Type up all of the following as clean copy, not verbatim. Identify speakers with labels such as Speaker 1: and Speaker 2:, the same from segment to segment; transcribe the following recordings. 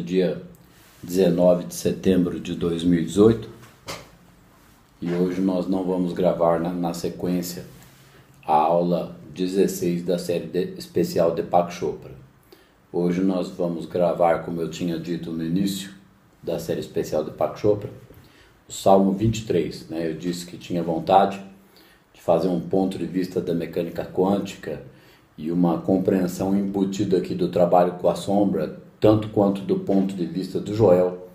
Speaker 1: dia 19 de setembro de 2018 e hoje nós não vamos gravar na sequência a aula 16 da série especial Deepak Chopra. Hoje nós vamos gravar, como eu tinha dito no início da série especial Deepak Chopra, o Salmo 23. Eu disse que tinha vontade de fazer um ponto de vista da mecânica quântica e uma compreensão embutida aqui do trabalho com a sombra, tanto quanto do ponto de vista do Joel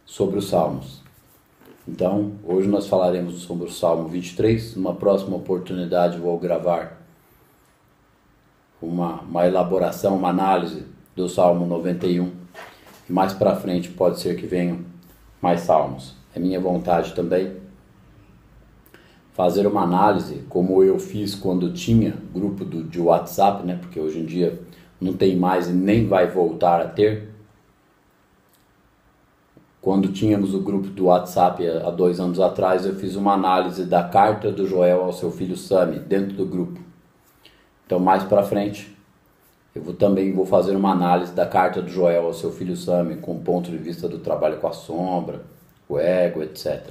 Speaker 1: sobre os Salmos. Então, hoje nós falaremos sobre o Salmo 23. Numa próxima oportunidade vou gravar uma elaboração, uma análise do Salmo 91. E mais para frente pode ser que venham mais salmos. É minha vontade também fazer uma análise, como eu fiz quando tinha grupo de WhatsApp, porque hoje em dia não tem mais e nem vai voltar a ter. Quando tínhamos o grupo do WhatsApp há 2 anos atrás, eu fiz uma análise da carta do Joel ao seu filho Sami dentro do grupo. Então, mais para frente, eu também vou fazer uma análise da carta do Joel ao seu filho Sami com o ponto de vista do trabalho com a sombra, o ego, etc.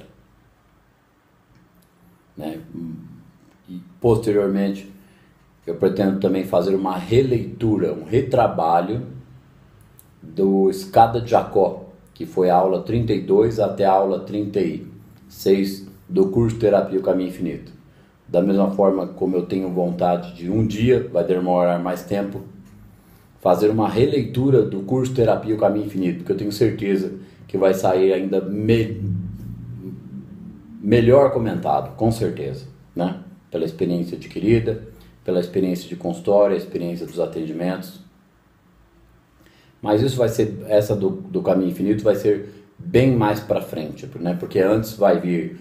Speaker 1: E posteriormente eu pretendo também fazer uma releitura, um retrabalho do Escada de Jacó, que foi a aula 32 até a aula 36 do curso Terapia o Caminho Infinito. Da mesma forma como eu tenho vontade de um dia, vai demorar mais tempo, fazer uma releitura do curso Terapia o Caminho Infinito, porque eu tenho certeza que vai sair ainda melhor comentado, com certeza, pela experiência adquirida, pela experiência de consultório, a experiência dos atendimentos. Mas isso vai ser, essa do Caminho Infinito vai ser bem mais para frente, porque antes vai vir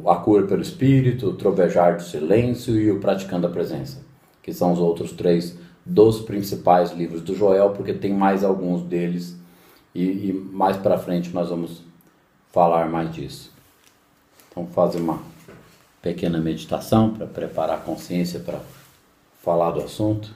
Speaker 1: a cura pelo Espírito, o trovejar do silêncio e o praticando a presença, que são os outros 3 dos principais livros do Joel, porque tem mais alguns deles e mais para frente nós vamos falar mais disso. Vamos fazer uma pequena meditação para preparar a consciência para falar do assunto.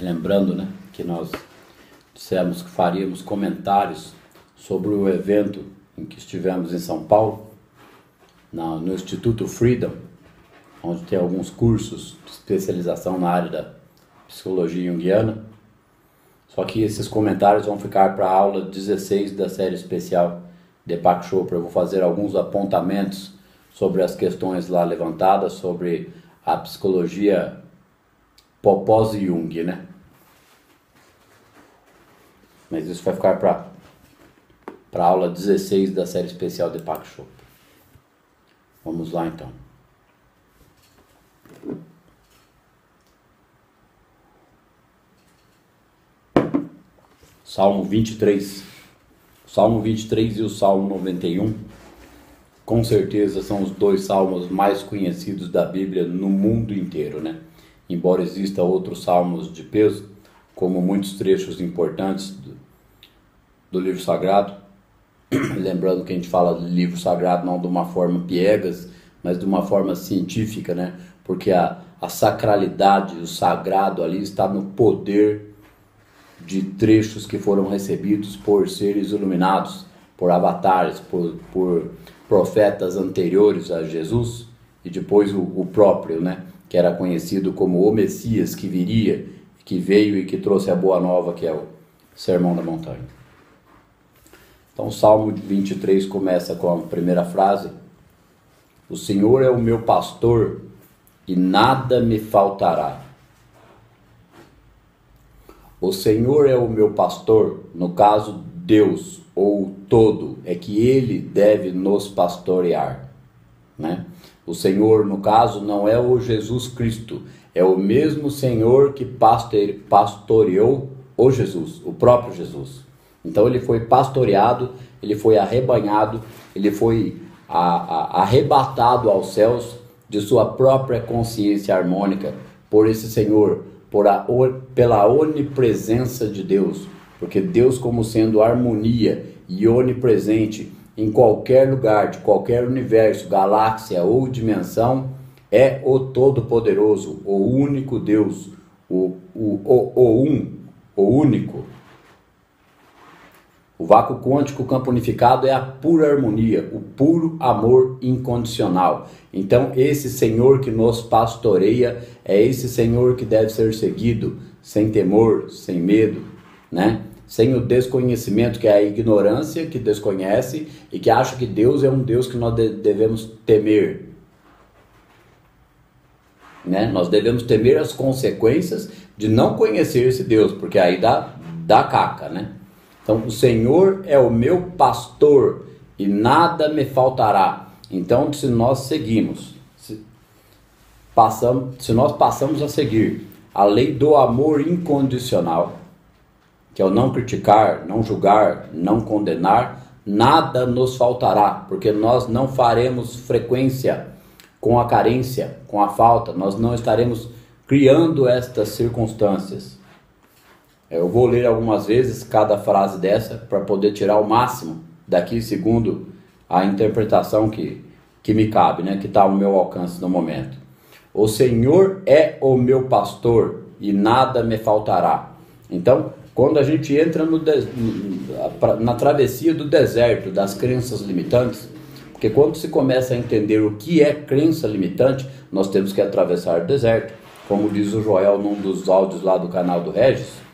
Speaker 1: Lembrando, né, que nós dissemos que faríamos comentários sobre o evento em que estivemos em São Paulo, no Instituto Freedom, onde tem alguns cursos de especialização na área da psicologia junguiana. Só que esses comentários vão ficar para a aula 16 da série especial Deepak Chopra. Eu vou fazer alguns apontamentos sobre as questões lá levantadas, sobre a psicologia pós-Jung, né? Mas isso vai ficar para a aula 16 da série especial Deepak Chopra. Vamos lá então. Salmo 23. O Salmo 23 e o Salmo 91, com certeza são os dois salmos mais conhecidos da Bíblia no mundo inteiro, né? Embora exista outros salmos de peso, como muitos trechos importantes do livro sagrado. Lembrando que a gente fala de livro sagrado não de uma forma piegas, mas de uma forma científica, né? Porque a sacralidade, o sagrado ali está no poder de trechos que foram recebidos por seres iluminados, por avatares, por profetas anteriores a Jesus, e depois o próprio, né? Que era conhecido como o Messias que viria, que veio e que trouxe a boa nova, que é o Sermão da Montanha. Então o Salmo 23 começa com a primeira frase: o Senhor é o meu pastor e nada me faltará. O Senhor é o meu pastor, no caso Deus, ou todo, é que Ele deve nos pastorear, né? O Senhor, no caso, não é o Jesus Cristo, é o mesmo Senhor que pastoreou o Jesus, o próprio Jesus. Então ele foi pastoreado, ele foi arrebanhado, ele foi arrebatado aos céus de sua própria consciência harmônica por esse Senhor, pela onipresença de Deus, porque Deus, como sendo harmonia e onipresente em qualquer lugar, de qualquer universo, galáxia ou dimensão, é o Todo-Poderoso, o único Deus, o único. O vácuo quântico, o campo unificado, é a pura harmonia, o puro amor incondicional. Então, esse Senhor que nos pastoreia é esse Senhor que deve ser seguido, sem temor, sem medo, né? Sem o desconhecimento, que é a ignorância que desconhece e que acha que Deus é um Deus que nós devemos temer, né? Nós devemos temer as consequências de não conhecer esse Deus, porque aí dá caca, né? Então, o Senhor é o meu pastor e nada me faltará. Então, se nós seguimos, se nós passamos a seguir a lei do amor incondicional, que é o não criticar, não julgar, não condenar, nada nos faltará, porque nós não faremos frequência com a carência, com a falta, nós não estaremos criando estas circunstâncias. Eu vou ler algumas vezes cada frase dessa para poder tirar o máximo daqui segundo a interpretação que me cabe, né? Que está ao meu alcance no momento. O Senhor é o meu pastor e nada me faltará. Então, quando a gente entra na travessia do deserto, das crenças limitantes, porque quando se começa a entender o que é crença limitante, nós temos que atravessar o deserto. Como diz o Joel num dos áudios lá do canal do Regis,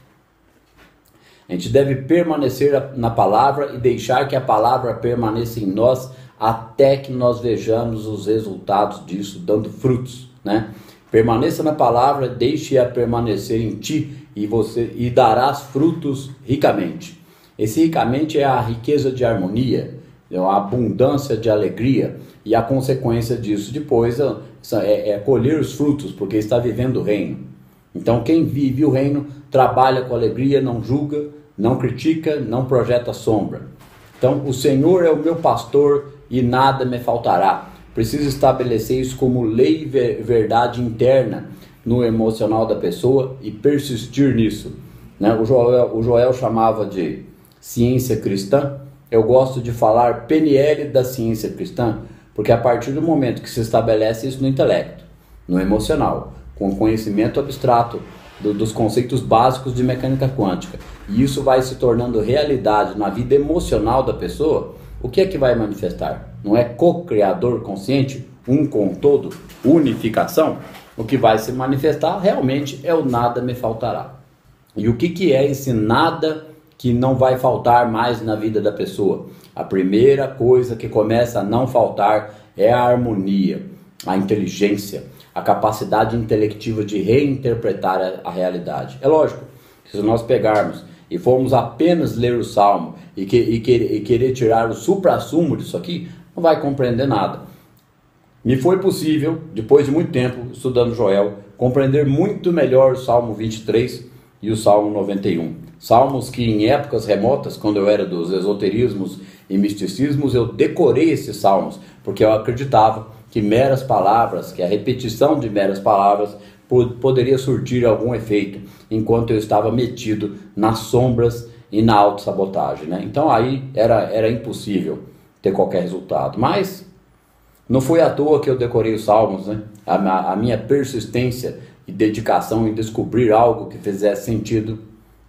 Speaker 1: a gente deve permanecer na palavra e deixar que a palavra permaneça em nós até que nós vejamos os resultados disso dando frutos, né? Permaneça na palavra, deixe-a permanecer em ti e darás frutos ricamente. Esse ricamente é a riqueza de harmonia, é a abundância de alegria, e a consequência disso depois é colher os frutos, porque está vivendo o reino. Então quem vive o reino trabalha com alegria, não julga, não critica, não projeta sombra. Então o Senhor é o meu pastor e nada me faltará. Preciso estabelecer isso como lei e verdade interna no emocional da pessoa e persistir nisso, né? O Joel chamava de ciência cristã. Eu gosto de falar PNL da ciência cristã, porque a partir do momento que se estabelece isso no intelecto, no emocional, com conhecimento abstrato, dos conceitos básicos de mecânica quântica, e isso vai se tornando realidade na vida emocional da pessoa, o que é que vai manifestar? Não é co-criador consciente, um com todo, unificação? O que vai se manifestar realmente é o nada me faltará. E o que é esse nada que não vai faltar mais na vida da pessoa? A primeira coisa que começa a não faltar é a harmonia, a inteligência, a capacidade intelectiva de reinterpretar a realidade. É lógico que se nós pegarmos e formos apenas ler o Salmo e querer tirar o suprassumo disso aqui, não vai compreender nada. Me foi possível, depois de muito tempo estudando Joel, compreender muito melhor o Salmo 23 e o Salmo 91. Salmos que em épocas remotas, quando eu era dos esoterismos e misticismos, eu decorei esses salmos, porque eu acreditava que meras palavras, que a repetição de meras palavras poderia surtir algum efeito, enquanto eu estava metido nas sombras e na autossabotagem, né? Então aí era impossível ter qualquer resultado. Mas não foi à toa que eu decorei os salmos, né? A minha persistência e dedicação em descobrir algo que fizesse sentido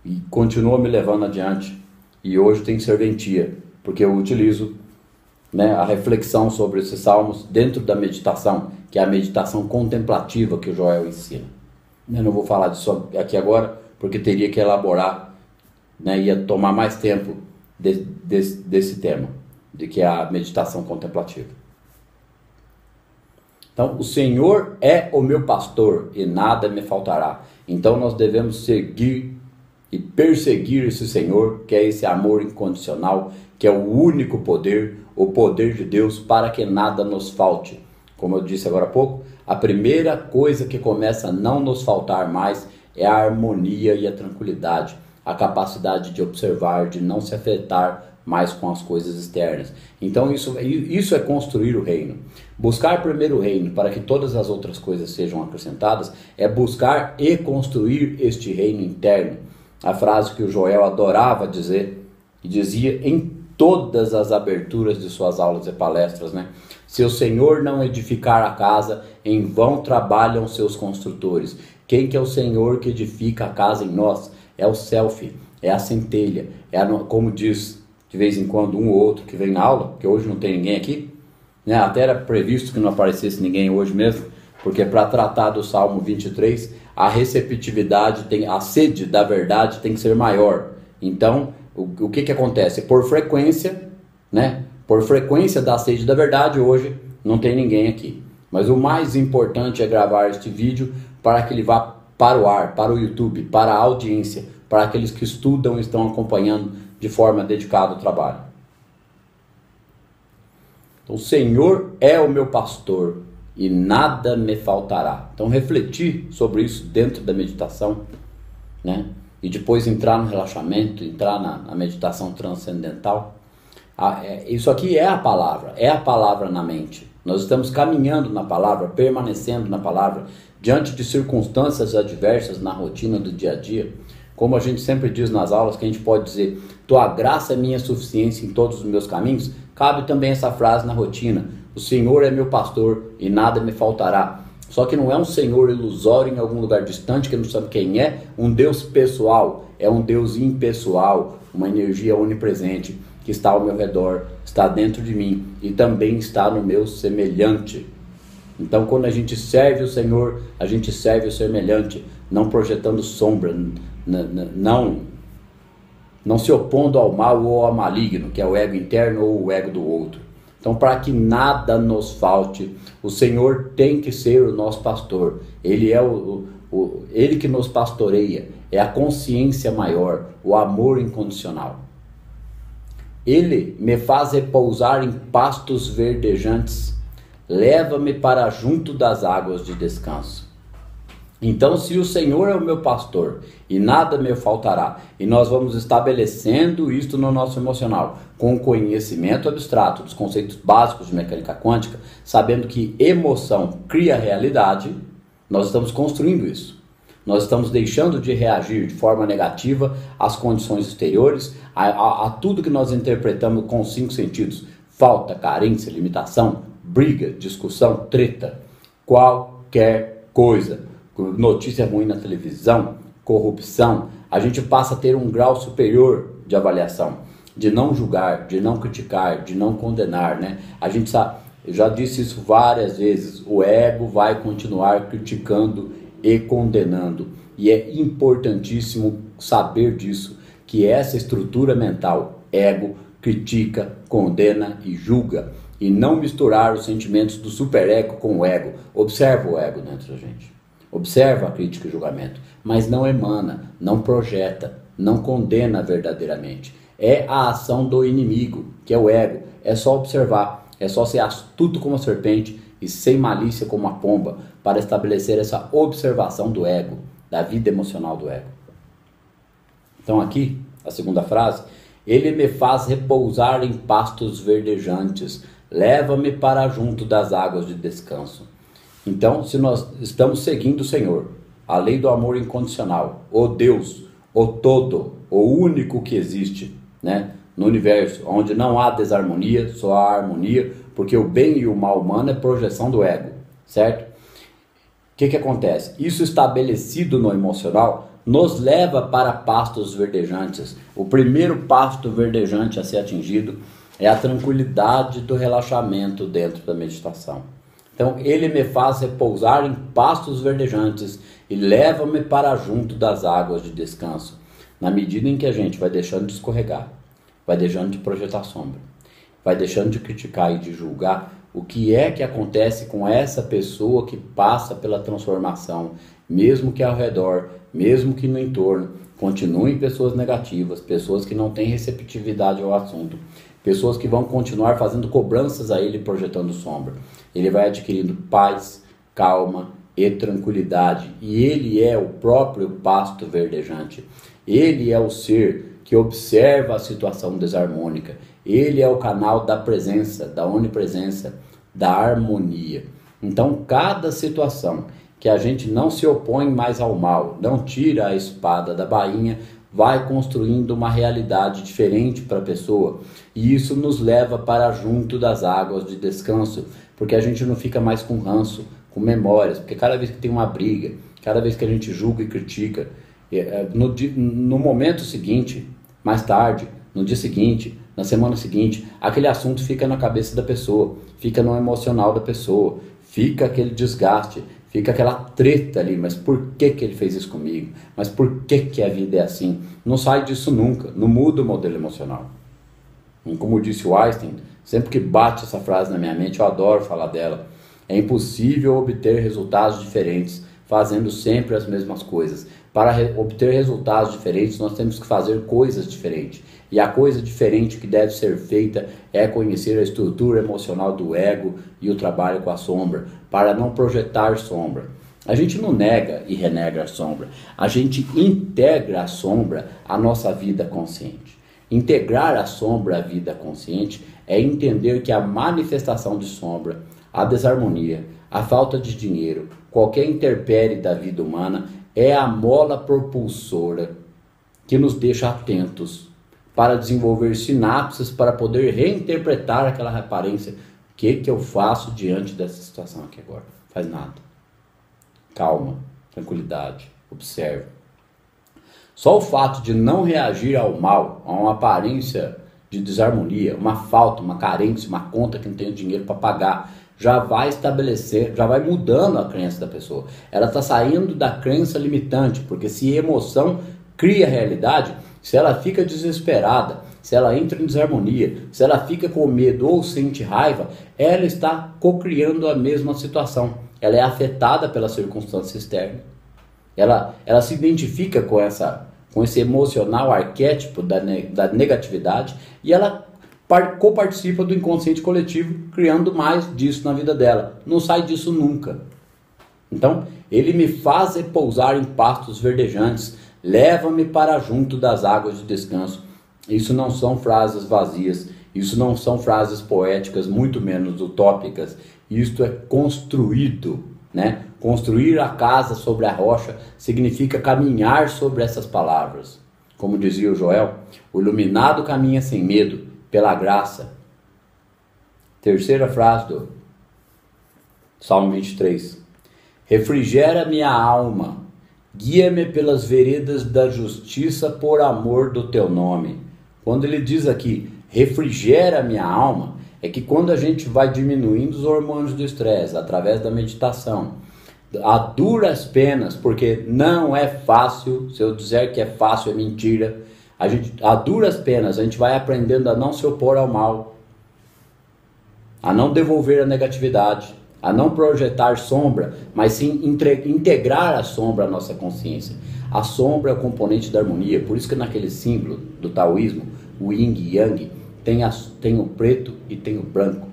Speaker 1: e continua me levando adiante. E hoje tem serventia, porque eu utilizo, né, a reflexão sobre esses salmos dentro da meditação, que é a meditação contemplativa que o Joel ensina. Eu não vou falar disso aqui agora, porque teria que elaborar, né, ia tomar mais tempo desse tema, de que é a meditação contemplativa. Então, o Senhor é o meu pastor e nada me faltará. Então nós devemos seguir e perseguir esse Senhor, que é esse amor incondicional, que é o único poder, o poder de Deus, para que nada nos falte. Como eu disse agora há pouco, a primeira coisa que começa a não nos faltar mais é a harmonia e a tranquilidade, a capacidade de observar, de não se afetar mais com as coisas externas. Então isso é construir o reino. Buscar primeiro o reino para que todas as outras coisas sejam acrescentadas é buscar e construir este reino interno. A frase que o Joel adorava dizer, e dizia em todas as aberturas de suas aulas e palestras, né? Se o Senhor não edificar a casa, em vão trabalham seus construtores. Quem que é o Senhor que edifica a casa em nós? É o self, é a centelha, como diz de vez em quando um ou outro que vem na aula, porque hoje não tem ninguém aqui, né? Até era previsto que não aparecesse ninguém hoje mesmo, porque para tratar do Salmo 23, a receptividade, a sede da verdade tem que ser maior. Então, o que acontece? Por frequência, né? Por frequência da sede da verdade, hoje não tem ninguém aqui. Mas o mais importante é gravar este vídeo para que ele vá para o ar, para o YouTube, para a audiência, para aqueles que estudam e estão acompanhando de forma dedicada ao trabalho. Então, o Senhor é o meu pastor e nada me faltará. Então, refletir sobre isso dentro da meditação, né? E depois entrar no relaxamento, entrar na meditação transcendental. Isso aqui é a palavra na mente. Nós estamos caminhando na palavra, permanecendo na palavra, diante de circunstâncias adversas na rotina do dia a dia. Como a gente sempre diz nas aulas, que a gente pode dizer, tua graça é minha suficiência em todos os meus caminhos, cabe também essa frase na rotina, o Senhor é meu pastor e nada me faltará. Só que não é um Senhor ilusório em algum lugar distante, que não sabe quem é, um Deus pessoal, é um Deus impessoal, uma energia onipresente, que está ao meu redor, está dentro de mim e também está no meu semelhante. Então, quando a gente serve o Senhor, a gente serve o semelhante, não projetando sombra, não se opondo ao mal ou ao maligno, que é o ego interno ou o ego do outro. Então, para que nada nos falte, o Senhor tem que ser o nosso pastor. Ele é Ele que nos pastoreia, é a consciência maior, o amor incondicional. Ele me faz repousar em pastos verdejantes, leva-me para junto das águas de descanso. Então, se o Senhor é o meu pastor e nada me faltará, e nós vamos estabelecendo isto no nosso emocional, com o conhecimento abstrato dos conceitos básicos de mecânica quântica, sabendo que emoção cria realidade, nós estamos construindo isso. Nós estamos deixando de reagir de forma negativa às condições exteriores, a tudo que nós interpretamos com os 5 sentidos. Falta, carência, limitação, briga, discussão, treta, qualquer coisa. Notícia ruim na televisão, corrupção, a gente passa a ter um grau superior de avaliação, de não julgar, de não criticar, de não condenar, né? A gente sabe, eu já disse isso várias vezes, o ego vai continuar criticando e condenando. E é importantíssimo saber disso, que essa estrutura mental, ego, critica, condena e julga, e não misturar os sentimentos do superego com o ego. Observa o ego dentro da gente, observa a crítica e julgamento, mas não emana, não projeta, não condena verdadeiramente. É a ação do inimigo, que é o ego. É só observar, é só ser astuto como a serpente e sem malícia como a pomba, para estabelecer essa observação do ego, da vida emocional do ego. Então aqui, a segunda frase, ele me faz repousar em pastos verdejantes, leva-me para junto das águas de descanso. Então, se nós estamos seguindo o Senhor, a lei do amor incondicional, o Deus, o todo, o único que existe, né, no universo, onde não há desarmonia, só há harmonia, porque o bem e o mal humano é projeção do ego, certo? O que acontece? Isso estabelecido no emocional nos leva para pastos verdejantes. O primeiro pasto verdejante a ser atingido é a tranquilidade do relaxamento dentro da meditação. Então, ele me faz repousar em pastos verdejantes e leva-me para junto das águas de descanso. Na medida em que a gente vai deixando de escorregar, vai deixando de projetar sombra, vai deixando de criticar e de julgar, o que é que acontece com essa pessoa que passa pela transformação, mesmo que ao redor, mesmo que no entorno, continuem pessoas negativas, pessoas que não têm receptividade ao assunto, pessoas que vão continuar fazendo cobranças a ele, projetando sombra. Ele vai adquirindo paz, calma e tranquilidade. E ele é o próprio pasto verdejante. Ele é o ser que observa a situação desarmônica. Ele é o canal da presença, da onipresença, da harmonia. Então, cada situação que a gente não se opõe mais ao mal, não tira a espada da bainha, vai construindo uma realidade diferente para a pessoa. E isso nos leva para junto das águas de descanso, porque a gente não fica mais com ranço, com memórias, porque cada vez que tem uma briga, cada vez que a gente julga e critica, no momento seguinte, mais tarde, no dia seguinte, na semana seguinte, aquele assunto fica na cabeça da pessoa, fica no emocional da pessoa, fica aquele desgaste, fica aquela treta ali, mas por que ele fez isso comigo? Mas por que a vida é assim? Não sai disso nunca, não muda o modelo emocional. E como disse o Einstein, sempre que bate essa frase na minha mente, eu adoro falar dela, é impossível obter resultados diferentes, fazendo sempre as mesmas coisas. Para obter resultados diferentes, nós temos que fazer coisas diferentes. E a coisa diferente que deve ser feita é conhecer a estrutura emocional do ego e o trabalho com a sombra, para não projetar sombra. A gente não nega e renega a sombra, a gente integra a sombra à nossa vida consciente. Integrar a sombra à vida consciente é entender que a manifestação de sombra, a desarmonia, a falta de dinheiro, qualquer intempérie da vida humana é a mola propulsora que nos deixa atentos para desenvolver sinapses para poder reinterpretar aquela aparência. O que eu faço diante dessa situação aqui agora? Faz nada. Calma, tranquilidade, observe. Só o fato de não reagir ao mal, a uma aparência de desarmonia, uma falta, uma carência, uma conta que não tem dinheiro para pagar, já vai estabelecer, já vai mudando a crença da pessoa. Ela está saindo da crença limitante, porque se emoção cria realidade, se ela fica desesperada, se ela entra em desarmonia, se ela fica com medo ou sente raiva, ela está cocriando a mesma situação. Ela é afetada pela circunstância externa. Ela se identifica com esse emocional arquétipo da negatividade e ela coparticipa do inconsciente coletivo, criando mais disso na vida dela. Não sai disso nunca. Então, ele me faz repousar em pastos verdejantes, leva-me para junto das águas de descanso. Isso não são frases vazias, isso não são frases poéticas, muito menos utópicas. Isto é construído, né? Construir a casa sobre a rocha significa caminhar sobre essas palavras. Como dizia o Joel, o iluminado caminha sem medo, pela graça. Terceira frase do Salmo 23. Refrigera minha alma, Guia-me pelas veredas da justiça por amor do teu nome. Quando ele diz aqui, refrigera a minha alma, é que quando a gente vai diminuindo os hormônios do estresse através da meditação, a duras penas, porque não é fácil, se eu dizer que é fácil é mentira, a duras penas a gente vai aprendendo a não se opor ao mal, a não devolver a negatividade, a não projetar sombra, mas sim integrar a sombra à nossa consciência. A sombra é o componente da harmonia, por isso que naquele símbolo do taoísmo, o yin e yang, tem o preto e tem o branco,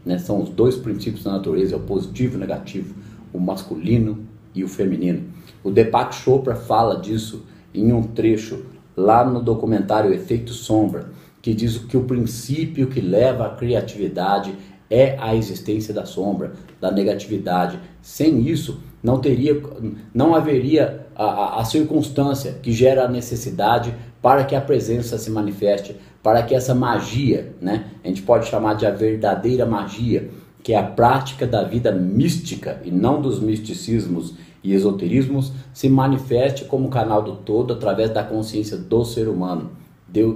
Speaker 1: né? São os dois princípios da natureza, é o positivo e o negativo, o masculino e o feminino. O Deepak Chopra fala disso em um trecho lá no documentário Efeito Sombra, que diz que o princípio que leva à criatividade é a existência da sombra, da negatividade. Sem isso, não haveria a circunstância que gera a necessidade para que a presença se manifeste, para que essa magia, né, a gente pode chamar de a verdadeira magia, que é a prática da vida mística e não dos misticismos e esoterismos, se manifeste como canal do todo através da consciência do ser humano.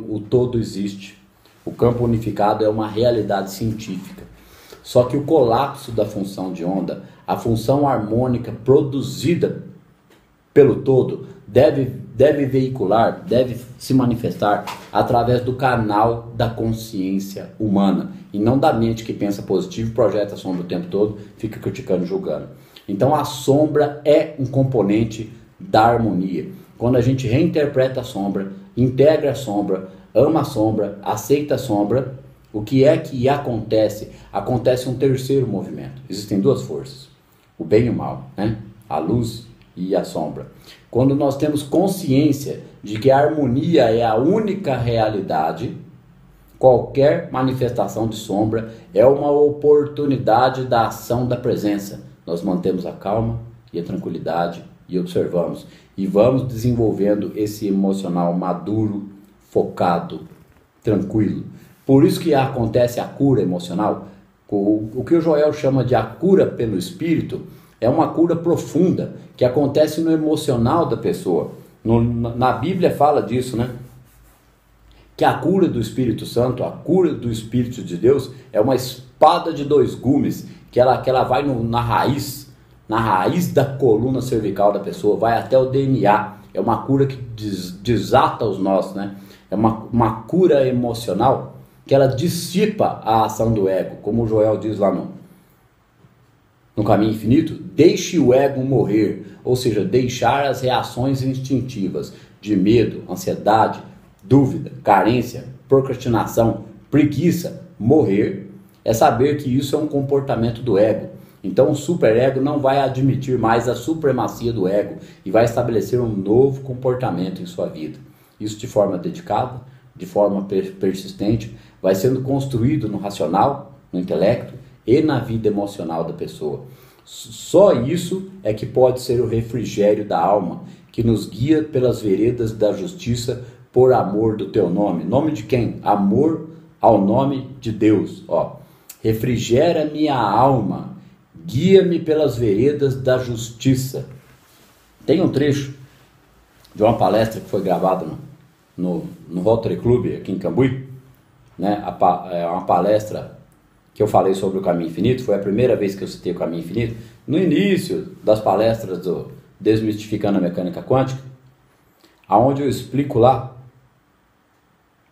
Speaker 1: O todo existe. O campo unificado é uma realidade científica. Só que o colapso da função de onda, a função harmônica produzida pelo todo, deve veicular, deve se manifestar através do canal da consciência humana, e não da mente que pensa positivo, projeta a sombra o tempo todo, fica criticando, julgando. Então a sombra é um componente da harmonia. Quando a gente reinterpreta a sombra, integra a sombra, ama a sombra, aceita a sombra, o que é que acontece? Acontece um terceiro movimento. Existem duas forças, o bem e o mal, né? A luz e a sombra. Quando nós temos consciência de que a harmonia é a única realidade, qualquer manifestação de sombra é uma oportunidade da ação da presença. Nós mantemos a calma e a tranquilidade e observamos. E vamos desenvolvendo esse emocional maduro, focado, tranquilo. Por isso que acontece a cura emocional. O que o Joel chama de a cura pelo espírito é uma cura profunda que acontece no emocional da pessoa. Na Bíblia fala disso, né? Que a cura do Espírito Santo, a cura do Espírito de Deus é uma espada de dois gumes, que ela vai na raiz da coluna cervical da pessoa, vai até o DNA. É uma cura que desata os nós, né? É uma cura emocional que ela dissipa a ação do ego, como o Joel diz lá no Caminho Infinito, deixe o ego morrer, ou seja, deixar as reações instintivas de medo, ansiedade, dúvida, carência, procrastinação, preguiça, morrer, é saber que isso é um comportamento do ego. Então o superego não vai admitir mais a supremacia do ego e vai estabelecer um novo comportamento em sua vida. Isso de forma dedicada, de forma persistente, vai sendo construído no racional, no intelecto e na vida emocional da pessoa. Só isso é que pode ser o refrigério da alma, que nos guia pelas veredas da justiça por amor do teu nome. Nome de quem? Amor ao nome de Deus. Refrigera minha alma, guia-me pelas veredas da justiça. Tem um trecho de uma palestra que foi gravada no Rotary Club aqui em Cambuí, né? É uma palestra que eu falei sobre o Caminho Infinito. Foi a primeira vez que eu citei o Caminho Infinito, no início das palestras do Desmistificando a Mecânica Quântica, aonde eu explico lá,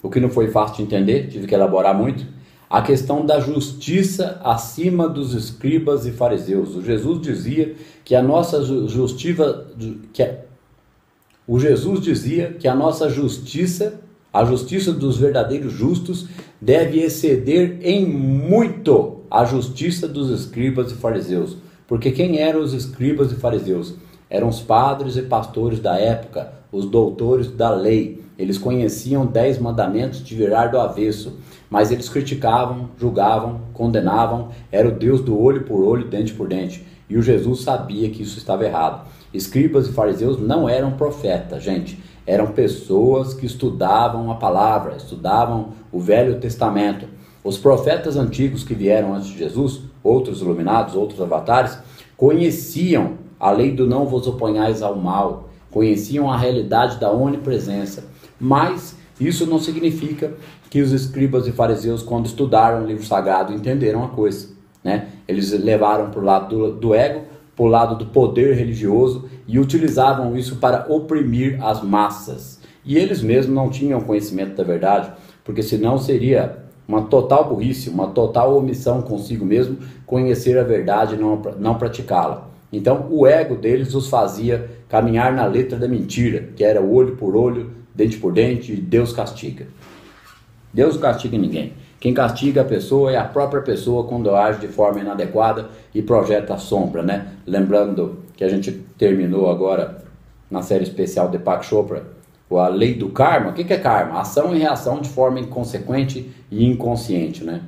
Speaker 1: o que não foi fácil de entender, tive que elaborar muito, a questão da justiça acima dos escribas e fariseus. O Jesus dizia que a nossa justiça, a justiça dos verdadeiros justos, deve exceder em muito a justiça dos escribas e fariseus. Porque quem eram os escribas e fariseus? Eram os padres e pastores da época, os doutores da lei. Eles conheciam 10 mandamentos de virar do avesso, mas eles criticavam, julgavam, condenavam. Era o Deus do olho por olho, dente por dente. E o Jesus sabia que isso estava errado. Escribas e fariseus não eram profetas, gente. Eram pessoas que estudavam a palavra, estudavam o Velho Testamento. Os profetas antigos que vieram antes de Jesus, outros iluminados, outros avatares, conheciam a lei do não vos oponhais ao mal, conheciam a realidade da onipresença. Mas isso não significa que os escribas e fariseus, quando estudaram o livro sagrado, entenderam a coisa, né? Eles levaram para o lado do ego, para o lado do poder religioso e utilizavam isso para oprimir as massas. E eles mesmos não tinham conhecimento da verdade, porque senão seria uma total burrice, uma total omissão consigo mesmo, conhecer a verdade e não praticá-la. Então o ego deles os fazia caminhar na letra da mentira, que era olho por olho, dente por dente, e Deus castiga. Deus não castiga ninguém. Quem castiga a pessoa é a própria pessoa quando age de forma inadequada e projeta a sombra, né? Lembrando que a gente terminou agora na série especial de Deepak Chopra, a lei do karma. O que é karma? Ação e reação de forma inconsequente e inconsciente, né?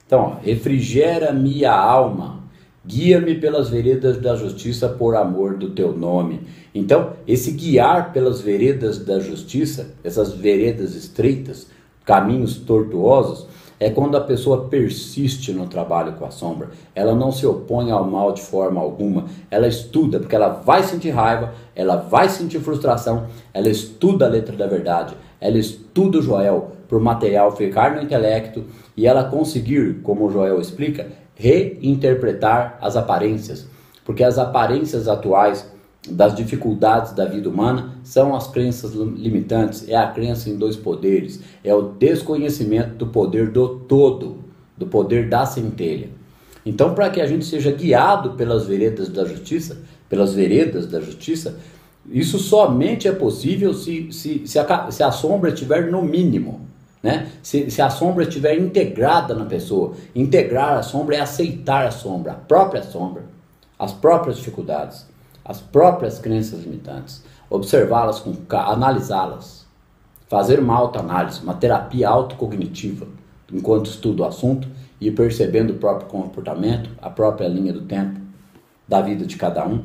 Speaker 1: Então, refrigera-me a alma, guia-me pelas veredas da justiça por amor do teu nome. Então, esse guiar pelas veredas da justiça, essas veredas estreitas, caminhos tortuosos, é quando a pessoa persiste no trabalho com a sombra. Ela não se opõe ao mal de forma alguma. Ela estuda, porque ela vai sentir raiva, ela vai sentir frustração, ela estuda a letra da verdade, ela estuda o Joel para o material ficar no intelecto e ela conseguir, como o Joel explica, reinterpretar as aparências. Porque as aparências atuais das dificuldades da vida humana são as crenças limitantes, é a crença em dois poderes, é o desconhecimento do poder do todo, do poder da centelha. Então, para que a gente seja guiado pelas veredas da justiça, isso somente é possível se a sombra estiver no mínimo, né? Se a sombra estiver integrada na pessoa. Integrar a sombra é aceitar a sombra, a própria sombra, as próprias dificuldades, as próprias crenças limitantes, observá-las, analisá-las, fazer uma autoanálise, uma terapia autocognitiva, enquanto estuda o assunto e percebendo o próprio comportamento, a própria linha do tempo da vida de cada um,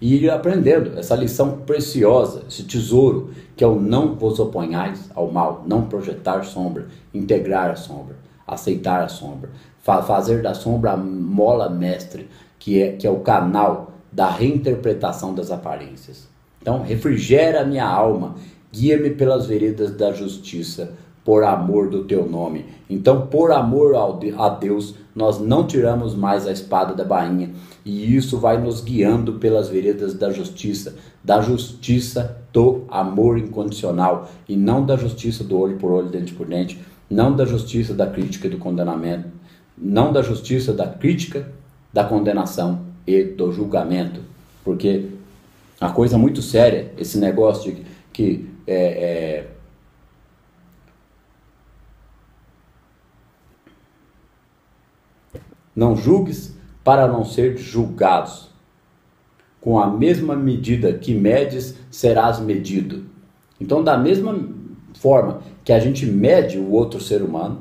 Speaker 1: e ir aprendendo essa lição preciosa, esse tesouro, que é o não vos oponhais ao mal, não projetar sombra, integrar a sombra, aceitar a sombra, fazer da sombra a mola mestre, que é o canal da reinterpretação das aparências. Então, refrigera a minha alma, guia-me pelas veredas da justiça, por amor do teu nome. Então, por amor a Deus, nós não tiramos mais a espada da bainha, e isso vai nos guiando pelas veredas da justiça do amor incondicional, e não da justiça do olho por olho, dente por dente, não da justiça da crítica e do condenamento, não da justiça da crítica, da condenação e do julgamento, porque a coisa muito séria, esse negócio de que não julgues para não ser julgados. Com a mesma medida que medes, serás medido. Então, da mesma forma que a gente mede o outro ser humano,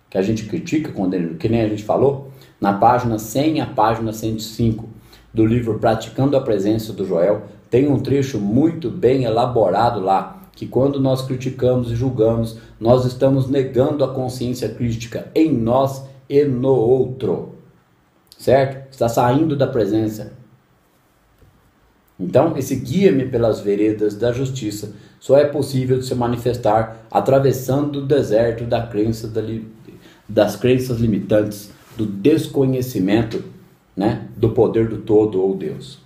Speaker 1: que a gente critica, que nem a gente falou, na página 100 a página 105 do livro Praticando a Presença do Joel, tem um trecho muito bem elaborado lá, que quando nós criticamos e julgamos, nós estamos negando a consciência crítica em nós e no outro, certo? Está saindo da presença. Então, esse guia-me pelas veredas da justiça só é possível de se manifestar atravessando o deserto da crença das crenças limitantes, do desconhecimento, né, do poder do todo ou Deus.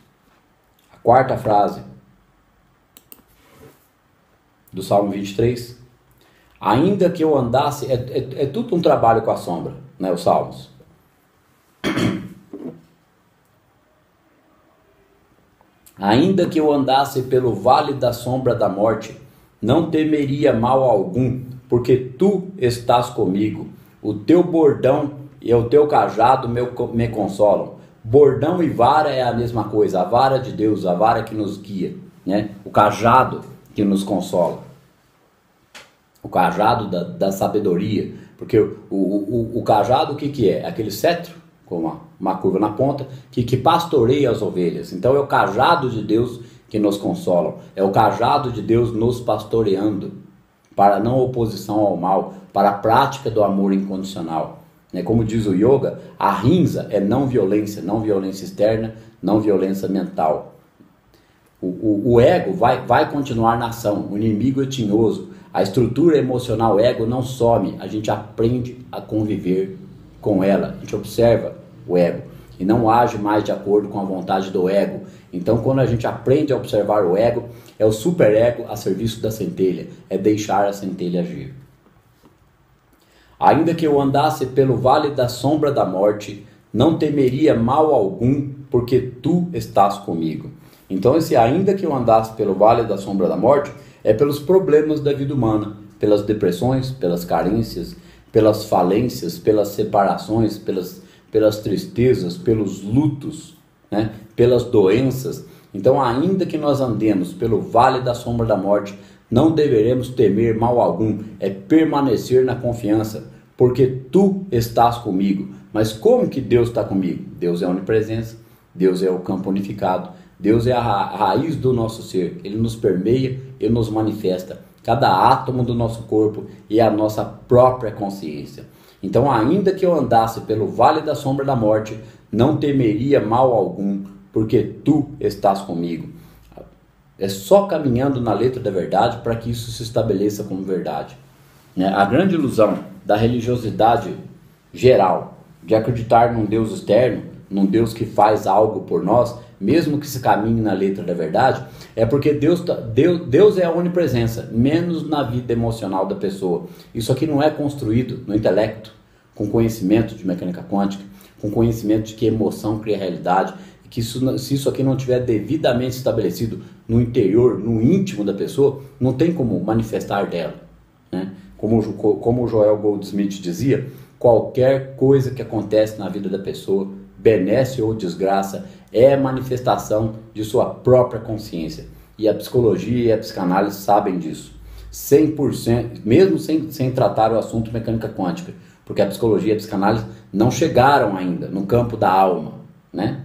Speaker 1: A quarta frase do Salmo 23. Ainda que eu andasse... É tudo um trabalho com a sombra, né, os Salmos. Ainda que eu andasse pelo vale da sombra da morte, não temeria mal algum, porque tu estás comigo. O teu bordão e o teu cajado me consolam. Bordão e vara é a mesma coisa, a vara de Deus, a vara que nos guia, né? O cajado que nos consola. O cajado da sabedoria, porque o cajado o que é? Aquele cetro com uma curva na ponta que pastoreia as ovelhas. Então é o cajado de Deus que nos consola, é o cajado de Deus nos pastoreando para a não oposição ao mal, para a prática do amor incondicional. né? Como diz o yoga, a ahimsa é não violência externa, não violência mental. O ego vai continuar na ação, o inimigo é tinhoso, a estrutura emocional ego não some, a gente aprende a conviver com ela, a gente observa o ego e não age mais de acordo com a vontade do ego. Então, quando a gente aprende a observar o ego, é o superego a serviço da centelha, é deixar a centelha agir. Ainda que eu andasse pelo vale da sombra da morte, não temeria mal algum, porque tu estás comigo. Então, esse ainda que eu andasse pelo vale da sombra da morte, é pelos problemas da vida humana, pelas depressões, pelas carências, pelas falências, pelas separações, pelas tristezas, pelos lutos, né? Pelas doenças. Então, ainda que nós andemos pelo vale da sombra da morte, não deveremos temer mal algum, é permanecer na confiança, porque tu estás comigo. Mas como que Deus está comigo? Deus é a onipresença, Deus é o campo unificado, Deus é a raiz do nosso ser, Ele nos permeia, Ele nos manifesta, cada átomo do nosso corpo e a nossa própria consciência. Então, ainda que eu andasse pelo vale da sombra da morte, não temeria mal algum, porque tu estás comigo. É só caminhando na letra da verdade para que isso se estabeleça como verdade. A grande ilusão da religiosidade geral, de acreditar num Deus externo, num Deus que faz algo por nós, mesmo que se caminhe na letra da verdade, é porque Deus é a onipresença, menos na vida emocional da pessoa. Isso aqui não é construído no intelecto, com conhecimento de mecânica quântica, com conhecimento de que emoção cria realidade, e que se isso aqui não tiver devidamente estabelecido no interior, no íntimo da pessoa, não tem como manifestar dela, né? Como o Joel Goldsmith dizia, qualquer coisa que acontece na vida da pessoa, benesse ou desgraça, é manifestação de sua própria consciência. E a psicologia e a psicanálise sabem disso. 100%, mesmo sem tratar o assunto mecânica quântica, porque a psicologia e a psicanálise não chegaram ainda no campo da alma, né?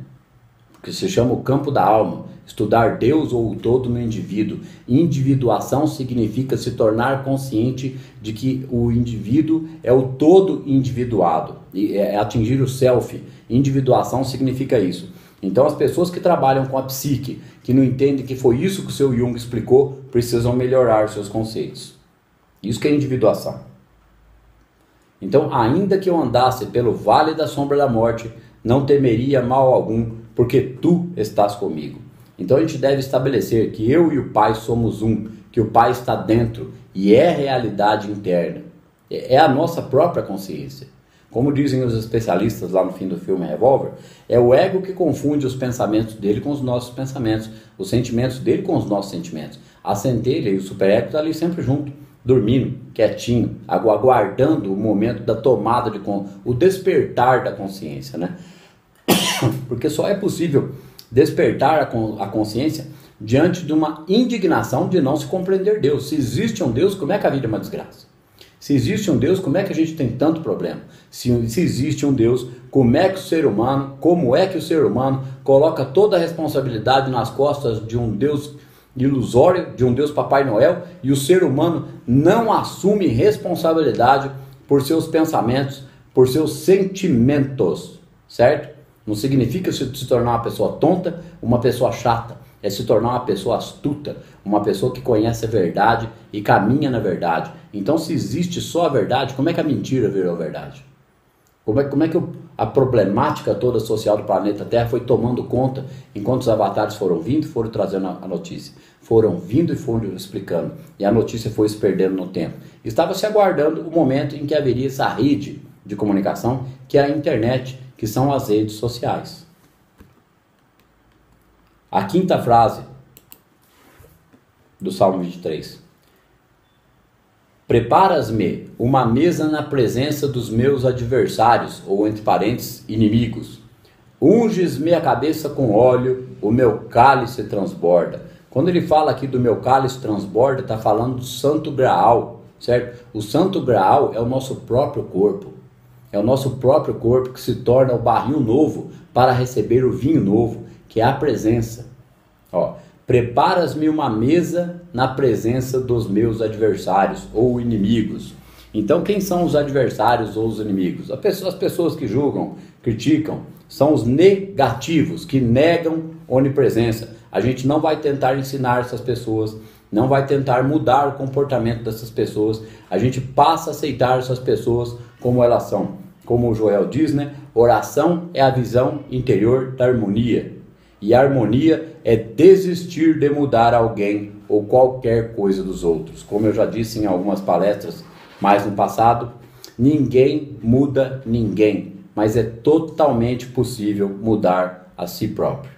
Speaker 1: Que se chama o campo da alma, estudar Deus ou o todo no indivíduo. Individuação significa se tornar consciente de que o indivíduo é o todo individuado, é atingir o self. Individuação significa isso. Então as pessoas que trabalham com a psique, que não entendem que foi isso que o seu Jung explicou, precisam melhorar os seus conceitos. Isso que é individuação. Então, ainda que eu andasse pelo vale da sombra da morte, não temeria mal algum, porque tu estás comigo. Então a gente deve estabelecer que eu e o Pai somos um, que o Pai está dentro e é realidade interna. É a nossa própria consciência. Como dizem os especialistas lá no fim do filme Revolver, é o ego que confunde os pensamentos dele com os nossos pensamentos, os sentimentos dele com os nossos sentimentos. A centelha e o superego estão ali sempre junto, dormindo, quietinho, aguardando o momento da tomada de o despertar da consciência, né? Porque só é possível despertar a consciência diante de uma indignação de não se compreender Deus. Se existe um Deus, como é que a vida é uma desgraça? Se existe um Deus, como é que a gente tem tanto problema? Se existe um Deus, como é que o ser humano coloca toda a responsabilidade nas costas de um Deus ilusório, de um Deus Papai Noel, e o ser humano não assume responsabilidade por seus pensamentos, por seus sentimentos, certo? Não significa se tornar uma pessoa tonta, uma pessoa chata. É se tornar uma pessoa astuta, uma pessoa que conhece a verdade e caminha na verdade. Então, se existe só a verdade, como é que a mentira virou verdade? Como é que a problemática toda social do planeta Terra foi tomando conta, enquanto os avatares foram vindo e foram trazendo a notícia? Foram vindo e foram explicando. E a notícia foi se perdendo no tempo. Estava se aguardando o momento em que haveria essa rede de comunicação, que é a internet, que são as redes sociais. A quinta frase do Salmo 23. Preparas-me uma mesa na presença dos meus adversários, ou entre parênteses, inimigos. Unges-me a cabeça com óleo, o meu cálice transborda. Quando ele fala aqui do meu cálice transborda, está falando do Santo Graal, certo? O Santo Graal é o nosso próprio corpo. É o nosso próprio corpo que se torna o barril novo para receber o vinho novo, que é a presença. Ó, preparas-me uma mesa na presença dos meus adversários ou inimigos. Então, quem são os adversários ou os inimigos? As pessoas que julgam, criticam, são os negativos, que negam onipresença. A gente não vai tentar ensinar essas pessoas, não vai tentar mudar o comportamento dessas pessoas. A gente passa a aceitar essas pessoas como elas são. Como o Joel diz, né? Oração é a visão interior da harmonia. E a harmonia é desistir de mudar alguém ou qualquer coisa dos outros. Como eu já disse em algumas palestras mais no passado, ninguém muda ninguém, mas é totalmente possível mudar a si próprio.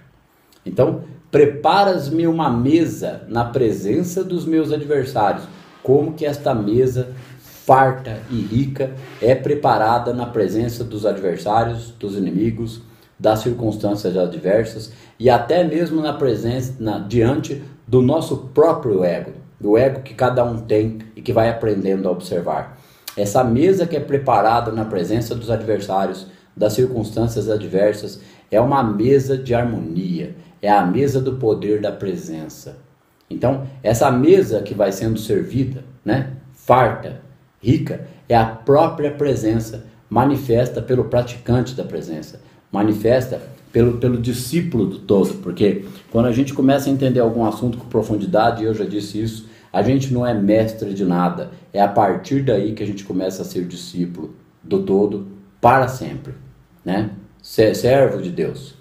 Speaker 1: Então, preparas-me uma mesa na presença dos meus adversários. Como que esta mesa farta e rica é preparada na presença dos adversários, dos inimigos, das circunstâncias adversas e até mesmo na presença, diante do nosso próprio ego, do ego que cada um tem e que vai aprendendo a observar. Essa mesa que é preparada na presença dos adversários, das circunstâncias adversas, é uma mesa de harmonia, é a mesa do poder da presença. Então, essa mesa que vai sendo servida, né, farta, rica, é a própria presença manifesta pelo praticante da presença, manifesta pelo discípulo do todo, porque quando a gente começa a entender algum assunto com profundidade, eu já disse isso, a gente não é mestre de nada, é a partir daí que a gente começa a ser discípulo do todo para sempre, né? Servo de Deus.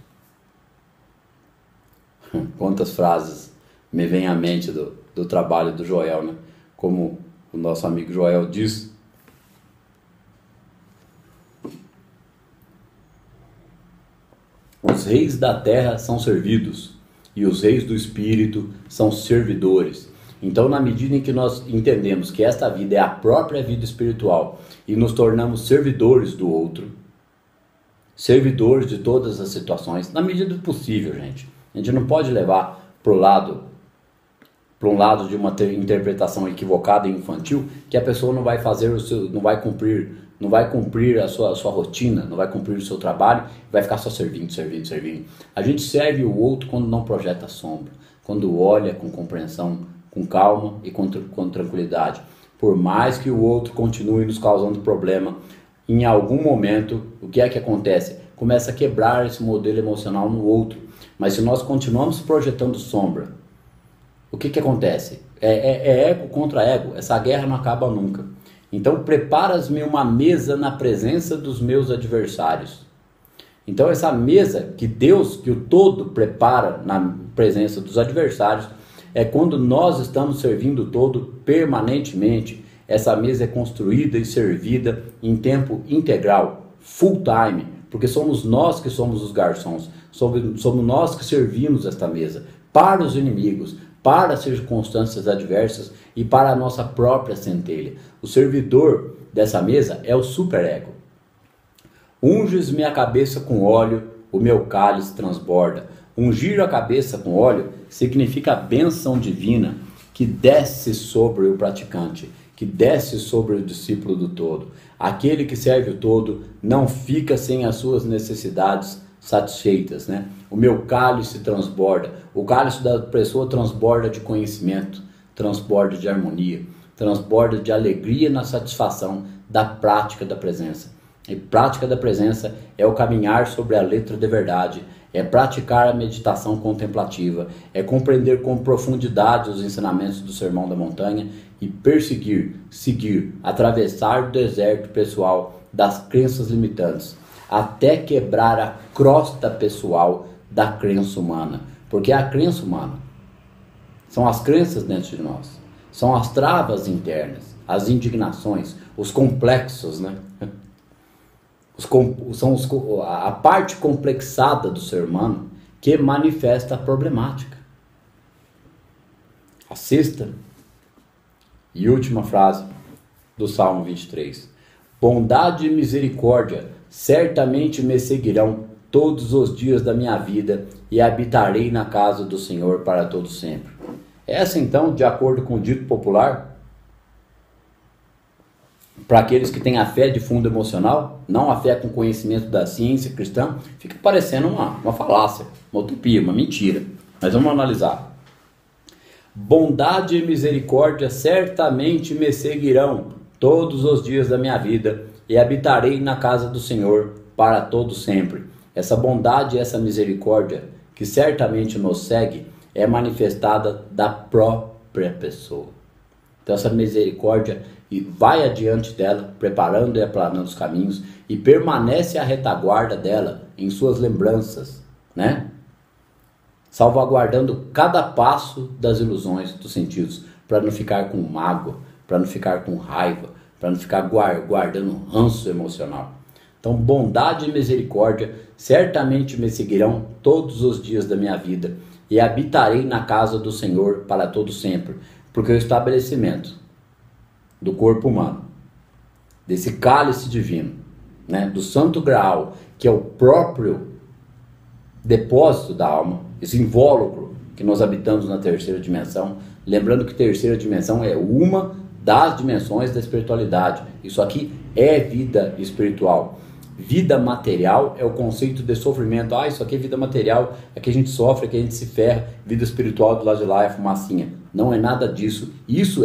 Speaker 1: Quantas frases me vêm à mente do trabalho do Joel, né? Como o nosso amigo Joel diz, os reis da terra são servidos e os reis do espírito são servidores. Então, na medida em que nós entendemos que esta vida é a própria vida espiritual e nos tornamos servidores do outro, servidores de todas as situações, na medida do possível, gente. A gente não pode levar para um lado de uma interpretação equivocada e infantil, que a pessoa não vai fazer não vai cumprir a sua rotina, não vai cumprir o seu trabalho, vai ficar só servindo. A gente serve o outro quando não projeta sombra, quando olha com compreensão, com calma e com tranquilidade. Por mais que o outro continue nos causando problema, em algum momento, o que é que acontece? Começa a quebrar esse modelo emocional no outro. Mas se nós continuamos projetando sombra, o que acontece? É ego contra ego. Essa guerra não acaba nunca. Então, preparas-me uma mesa na presença dos meus adversários. Então, essa mesa que Deus, que o todo prepara na presença dos adversários, é quando nós estamos servindo o todo permanentemente. Essa mesa é construída e servida em tempo integral, full time, porque somos nós que somos os garçons, somos nós que servimos esta mesa para os inimigos, para as circunstâncias adversas e para a nossa própria centelha. O servidor dessa mesa é o superego. Unges-me a cabeça com óleo, o meu cálice transborda. Ungir a cabeça com óleo significa a bênção divina que desce sobre o praticante, que desce sobre o discípulo do todo. Aquele que serve o todo não fica sem as suas necessidades satisfeitas, né? O meu cálice transborda. O cálice da pessoa transborda de conhecimento, transborda de harmonia, transborda de alegria na satisfação da prática da presença. E prática da presença é o caminhar sobre a letra de verdade, é praticar a meditação contemplativa, é compreender com profundidade os ensinamentos do Sermão da Montanha e perseguir, seguir, atravessar o deserto pessoal das crenças limitantes, até quebrar a crosta pessoal da crença humana. Porque a crença humana são as crenças dentro de nós, são as travas internas, as indignações, os complexos, né? A parte complexada do ser humano que manifesta a problemática. A sexta e última frase do Salmo 23. Bondade e misericórdia certamente me seguirão todos os dias da minha vida e habitarei na casa do Senhor para todo sempre. Essa então, de acordo com o dito popular, para aqueles que têm a fé de fundo emocional, não a fé com conhecimento da ciência cristã, fica parecendo uma falácia, uma utopia, uma mentira. Mas vamos analisar. Bondade e misericórdia certamente me seguirão todos os dias da minha vida e habitarei na casa do Senhor para todo sempre. Essa bondade e essa misericórdia que certamente nos segue é manifestada da própria pessoa. Então essa misericórdia vai adiante dela, preparando e aplanando os caminhos, e permanece à retaguarda dela em suas lembranças, né? Salvaguardando cada passo das ilusões dos sentidos, para não ficar com mágoa, para não ficar com raiva, para não ficar guardando ranço emocional. Então, bondade e misericórdia certamente me seguirão todos os dias da minha vida, e habitarei na casa do Senhor para todo sempre, porque o estabelecimento do corpo humano, desse cálice divino, né, do Santo Graal, que é o próprio depósito da alma, esse invólucro que nós habitamos na terceira dimensão, lembrando que terceira dimensão é uma das dimensões da espiritualidade. Isso aqui é vida espiritual. Vida material é o conceito de sofrimento. Isso aqui é vida material, é que a gente sofre, é que a gente se ferra. Vida espiritual do lado de lá é fumacinha. Não é nada disso. Isso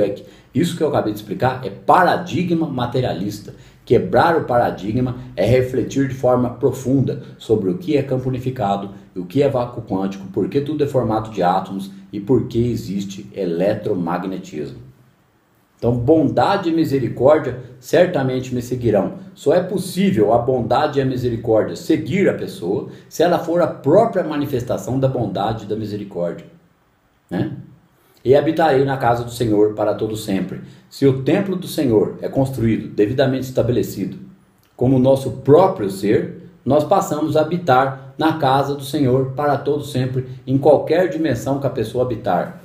Speaker 1: que eu acabei de explicar é paradigma materialista. Quebrar o paradigma é refletir de forma profunda sobre o que é campo unificado, o que é vácuo quântico, por que tudo é formato de átomos e por que existe eletromagnetismo. Então, bondade e misericórdia certamente me seguirão. Só é possível a bondade e a misericórdia seguir a pessoa se ela for a própria manifestação da bondade e da misericórdia, né? E habitarei na casa do Senhor para todo sempre. Se o templo do Senhor é construído, devidamente estabelecido, como o nosso próprio ser, nós passamos a habitar na casa do Senhor para todo sempre, em qualquer dimensão que a pessoa habitar.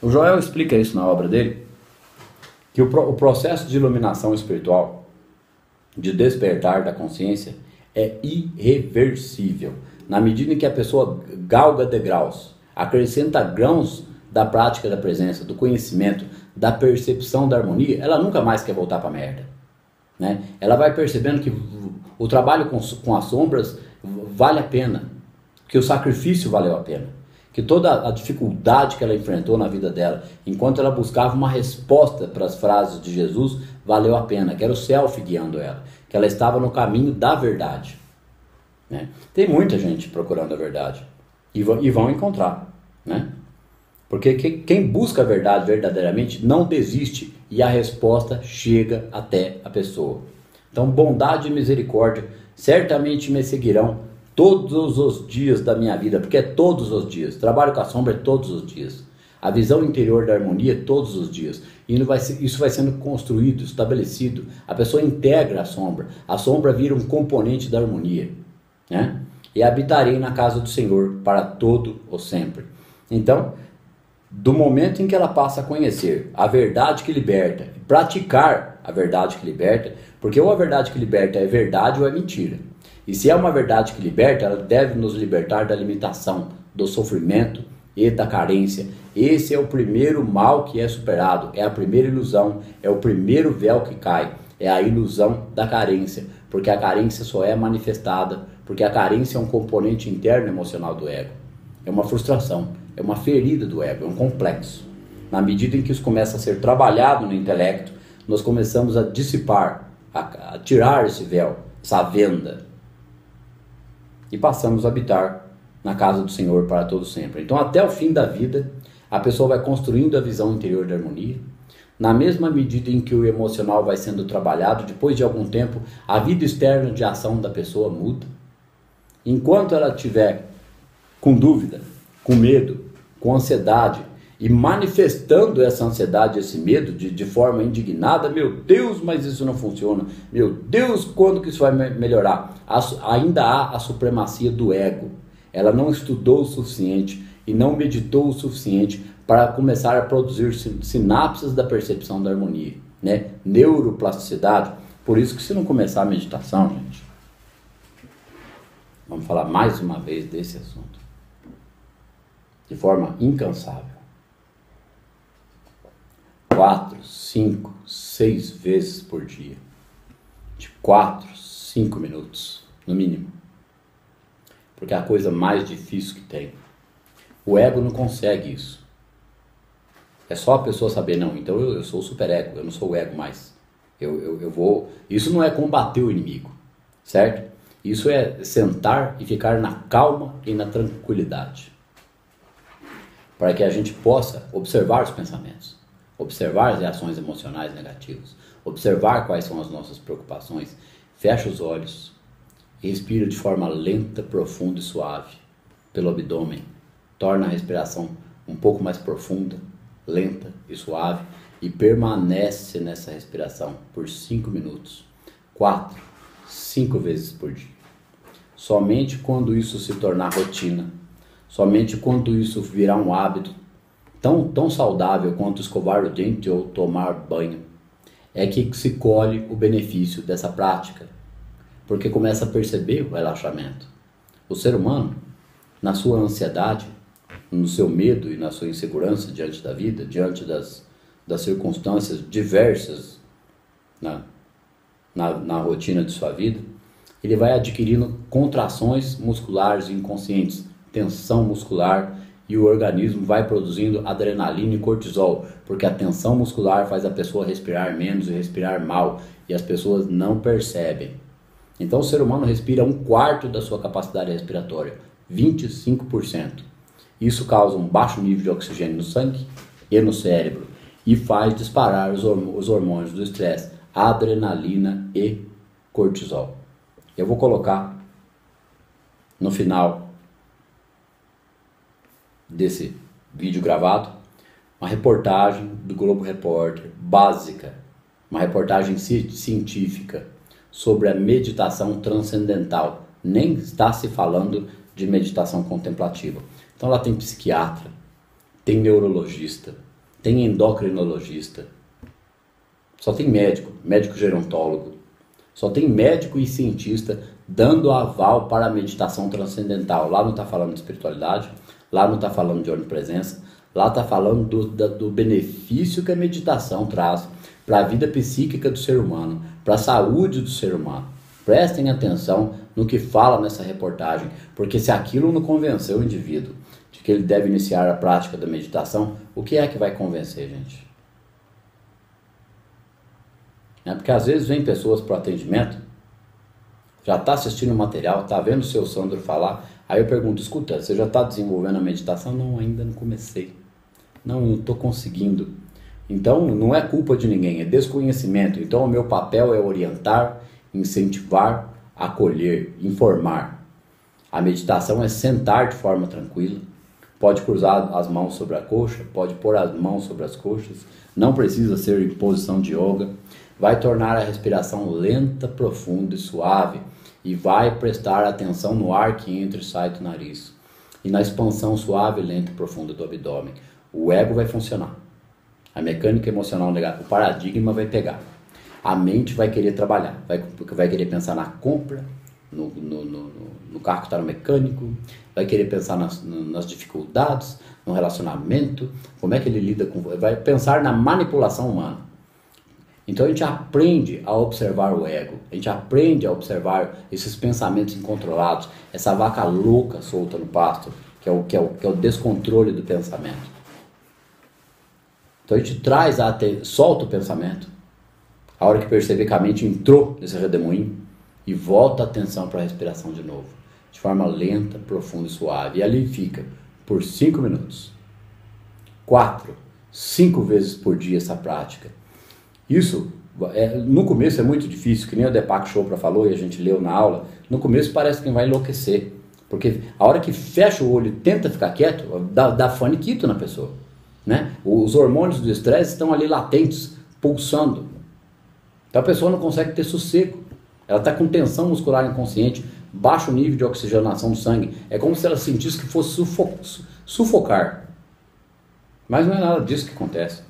Speaker 1: O Joel explica isso na obra dele, que o processo de iluminação espiritual, de despertar da consciência, é irreversível. Na medida em que a pessoa galga degraus, acrescenta grãos da prática da presença, do conhecimento, da percepção da harmonia, ela nunca mais quer voltar para a merda, né? Ela vai percebendo que o trabalho com as sombras vale a pena, que o sacrifício valeu a pena, que toda a dificuldade que ela enfrentou na vida dela, enquanto ela buscava uma resposta para as frases de Jesus, valeu a pena, que era o self guiando ela, que ela estava no caminho da verdade, né? Tem muita gente procurando a verdade e vão encontrar, né? Porque quem busca a verdade verdadeiramente não desiste e a resposta chega até a pessoa. Então, bondade e misericórdia certamente me seguirão todos os dias da minha vida, porque é todos os dias. Trabalho com a sombra é todos os dias. A visão interior da harmonia é todos os dias. E isso vai sendo construído, estabelecido. A pessoa integra a sombra vira um componente da harmonia, né? E habitarei na casa do Senhor para todo o sempre. Então, do momento em que ela passa a conhecer a verdade que liberta, e praticar a verdade que liberta, porque ou a verdade que liberta é verdade ou é mentira. E se é uma verdade que liberta, ela deve nos libertar da limitação, do sofrimento e da carência. Esse é o primeiro mal que é superado, é a primeira ilusão, é o primeiro véu que cai, é a ilusão da carência, porque a carência só é manifestada, porque a carência é um componente interno emocional do ego, é uma frustração. É uma ferida do ego, é um complexo. Na medida em que isso começa a ser trabalhado no intelecto, nós começamos a dissipar, a tirar esse véu, essa venda. E passamos a habitar na casa do Senhor para todo sempre. Então, até o fim da vida, a pessoa vai construindo a visão interior da harmonia. Na mesma medida em que o emocional vai sendo trabalhado, depois de algum tempo, a vida externa de ação da pessoa muda. Enquanto ela estiver com dúvida, com medo, com ansiedade e manifestando essa ansiedade, esse medo de forma indignada, meu Deus, mas isso não funciona, meu Deus, quando que isso vai melhorar? Ainda há a supremacia do ego. Ela não estudou o suficiente e não meditou o suficiente para começar a produzir sinapses da percepção da harmonia, né? Neuroplasticidade. Por isso que se não começar a meditação, gente, vamos falar mais uma vez desse assunto de forma incansável. 4, 5, 6 vezes por dia. De 4, 5 minutos, no mínimo. Porque é a coisa mais difícil que tem. O ego não consegue isso. É só a pessoa saber, não, então eu sou o superego, eu não sou o ego mais. Eu vou... Isso não é combater o inimigo, certo? Isso é sentar e ficar na calma e na tranquilidade. Para que a gente possa observar os pensamentos, observar as reações emocionais negativas, observar quais são as nossas preocupações. Fecha os olhos e respira de forma lenta, profunda e suave pelo abdômen. Torna a respiração um pouco mais profunda, lenta e suave e permanece nessa respiração por 5 minutos, 4, 5 vezes por dia. Somente quando isso se tornar rotina, somente quando isso virar um hábito tão saudável quanto escovar o dente ou tomar banho, é que se colhe o benefício dessa prática, porque começa a perceber o relaxamento. O ser humano, na sua ansiedade, no seu medo e na sua insegurança diante da vida, diante das circunstâncias diversas na rotina de sua vida, ele vai adquirindo contrações musculares inconscientes, tensão muscular, e o organismo vai produzindo adrenalina e cortisol, porque a tensão muscular faz a pessoa respirar menos e respirar mal, e as pessoas não percebem. Então o ser humano respira 1/4 da sua capacidade respiratória, 25%. Isso causa um baixo nível de oxigênio no sangue e no cérebro, e faz disparar os hormônios do estresse, adrenalina e cortisol. Eu vou colocar no final desse vídeo gravado uma reportagem do Globo Repórter básica, uma reportagem científica sobre a meditação transcendental. Nem está se falando de meditação contemplativa. Então lá tem psiquiatra, tem neurologista, tem endocrinologista, só tem médico gerontólogo, só tem médico e cientista dando aval para a meditação transcendental. Lá não está falando de espiritualidade, lá não está falando de onipresença, lá está falando do benefício que a meditação traz para a vida psíquica do ser humano, para a saúde do ser humano. Prestem atenção no que fala nessa reportagem, porque se aquilo não convenceu o indivíduo de que ele deve iniciar a prática da meditação, o que é que vai convencer, gente? Porque às vezes vem pessoas para o atendimento, já está assistindo o material, está vendo o seu Sandro falar, aí eu pergunto, escuta, você já está desenvolvendo a meditação? Não, ainda não comecei. Não estou conseguindo. Então não é culpa de ninguém, é desconhecimento. Então o meu papel é orientar, incentivar, acolher, informar. A meditação é sentar de forma tranquila, pode cruzar as mãos sobre a coxa, pode pôr as mãos sobre as coxas, não precisa ser em posição de yoga, vai tornar a respiração lenta, profunda e suave e vai prestar atenção no ar que entra e sai do nariz e na expansão suave, lenta e profunda do abdômen. O ego vai funcionar, a mecânica emocional negativa, o paradigma vai pegar. A mente vai querer trabalhar, vai querer pensar na compra, no carro que está no mecânico, vai querer pensar nas dificuldades, no relacionamento, como é que ele lida com... Vai pensar na manipulação humana. Então a gente aprende a observar o ego, a gente aprende a observar esses pensamentos incontrolados, essa vaca louca solta no pasto, que é o descontrole do pensamento. Então a gente solta o pensamento, a hora que perceber que a mente entrou nesse redemoinho, e volta a atenção para a respiração de novo, de forma lenta, profunda e suave. E ali fica por 5 minutos. 4, 5 vezes por dia essa prática. Isso, no começo é muito difícil, que nem o Deepak Chopra falou e a gente leu na aula. No começo parece que vai enlouquecer, porque a hora que fecha o olho e tenta ficar quieto, dá faniquito na pessoa, né? Os hormônios do estresse estão ali latentes, pulsando. Então a pessoa não consegue ter sossego. Ela está com tensão muscular inconsciente, baixo nível de oxigenação do sangue. É como se ela sentisse que fosse sufocar. Mas não é nada disso que acontece.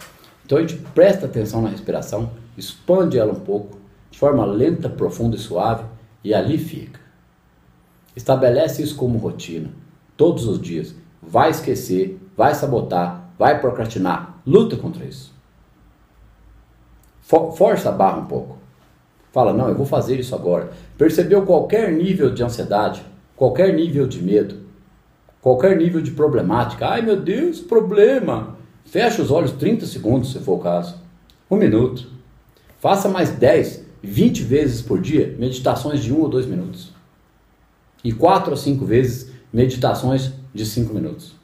Speaker 1: Então a gente presta atenção na respiração, expande ela um pouco, de forma lenta, profunda e suave, e ali fica. Estabelece isso como rotina, todos os dias. Vai esquecer, vai sabotar, vai procrastinar. Luta contra isso. Força a barra um pouco. Fala, não, eu vou fazer isso agora. Percebeu qualquer nível de ansiedade, qualquer nível de medo, qualquer nível de problemática. Ai meu Deus, problema. Fecha os olhos 30 segundos, se for o caso. 1 minuto. Faça mais 10, 20 vezes por dia meditações de 1 ou 2 minutos. E 4 ou 5 vezes meditações de 5 minutos.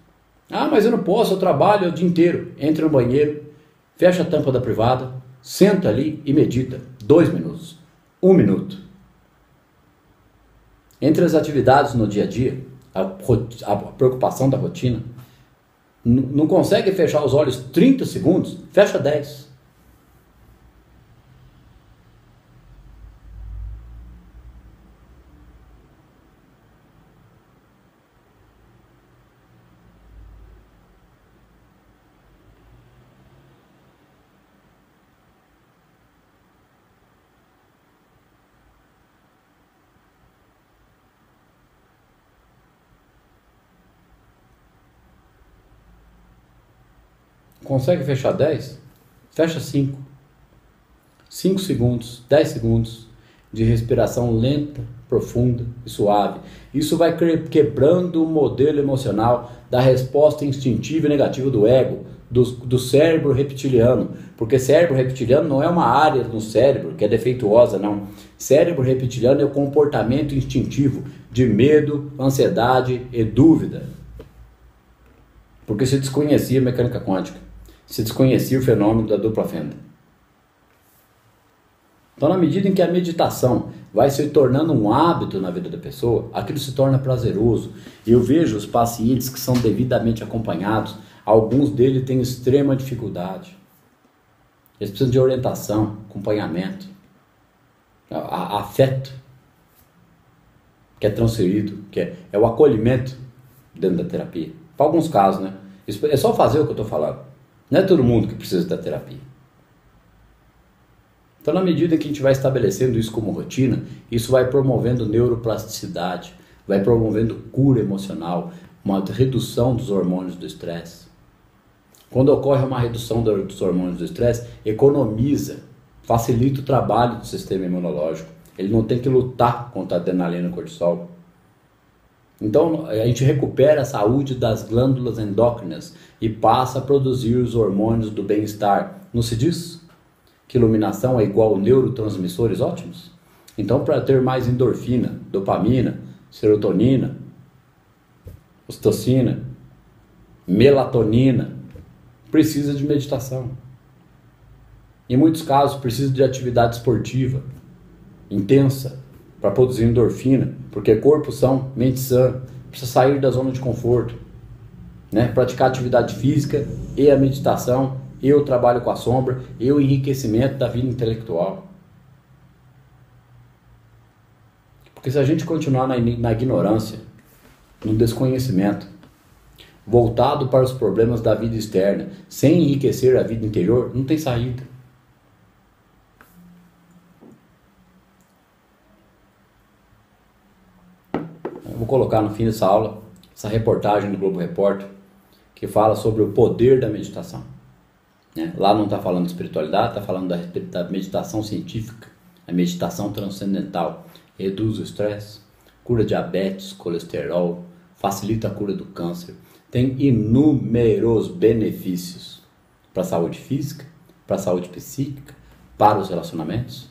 Speaker 1: Ah, mas eu não posso, eu trabalho o dia inteiro. Entra no banheiro, fecha a tampa da privada, senta ali e medita. 2 minutos, 1 minuto. Entre as atividades no dia a dia, a preocupação da rotina, não consegue fechar os olhos 30 segundos? Fecha 10. Consegue fechar 10? Fecha 5. 5 segundos, 10 segundos de respiração lenta, profunda e suave. Isso vai quebrando o modelo emocional da resposta instintiva e negativa do ego, do cérebro reptiliano. Porque cérebro reptiliano não é uma área no cérebro que é defeituosa, não. Cérebro reptiliano é o comportamento instintivo de medo, ansiedade e dúvida. Porque se desconhecia a mecânica quântica. Se desconhecia o fenômeno da dupla fenda. Então, na medida em que a meditação vai se tornando um hábito na vida da pessoa, aquilo se torna prazeroso. E eu vejo os pacientes que são devidamente acompanhados, alguns deles têm extrema dificuldade. Eles precisam de orientação, acompanhamento, afeto, que é transferido, que é o acolhimento dentro da terapia. Para alguns casos, né? É só fazer o que eu estou falando. Não é todo mundo que precisa da terapia. Então, na medida em que a gente vai estabelecendo isso como rotina, isso vai promovendo neuroplasticidade, vai promovendo cura emocional, uma redução dos hormônios do estresse. Quando ocorre uma redução dos hormônios do estresse, economiza, facilita o trabalho do sistema imunológico. Ele não tem que lutar contra a adrenalina e o cortisol. Então, a gente recupera a saúde das glândulas endócrinas e passa a produzir os hormônios do bem-estar. Não se diz que iluminação é igual a neurotransmissores ótimos? Então, para ter mais endorfina, dopamina, serotonina, ocitocina, melatonina, precisa de meditação. Em muitos casos, precisa de atividade esportiva intensa, para produzir endorfina, porque corpo são, mente sã, precisa sair da zona de conforto, né? Praticar atividade física e a meditação, e o trabalho com a sombra, e o enriquecimento da vida intelectual. Porque se a gente continuar na ignorância, no desconhecimento, voltado para os problemas da vida externa, sem enriquecer a vida interior, não tem saída. Eu vou colocar no fim dessa aula essa reportagem do Globo Repórter que fala sobre o poder da meditação. Lá não está falando de espiritualidade, está falando da meditação científica, a meditação transcendental. Reduz o estresse, cura diabetes, colesterol, facilita a cura do câncer. Tem inúmeros benefícios para a saúde física, para a saúde psíquica, para os relacionamentos.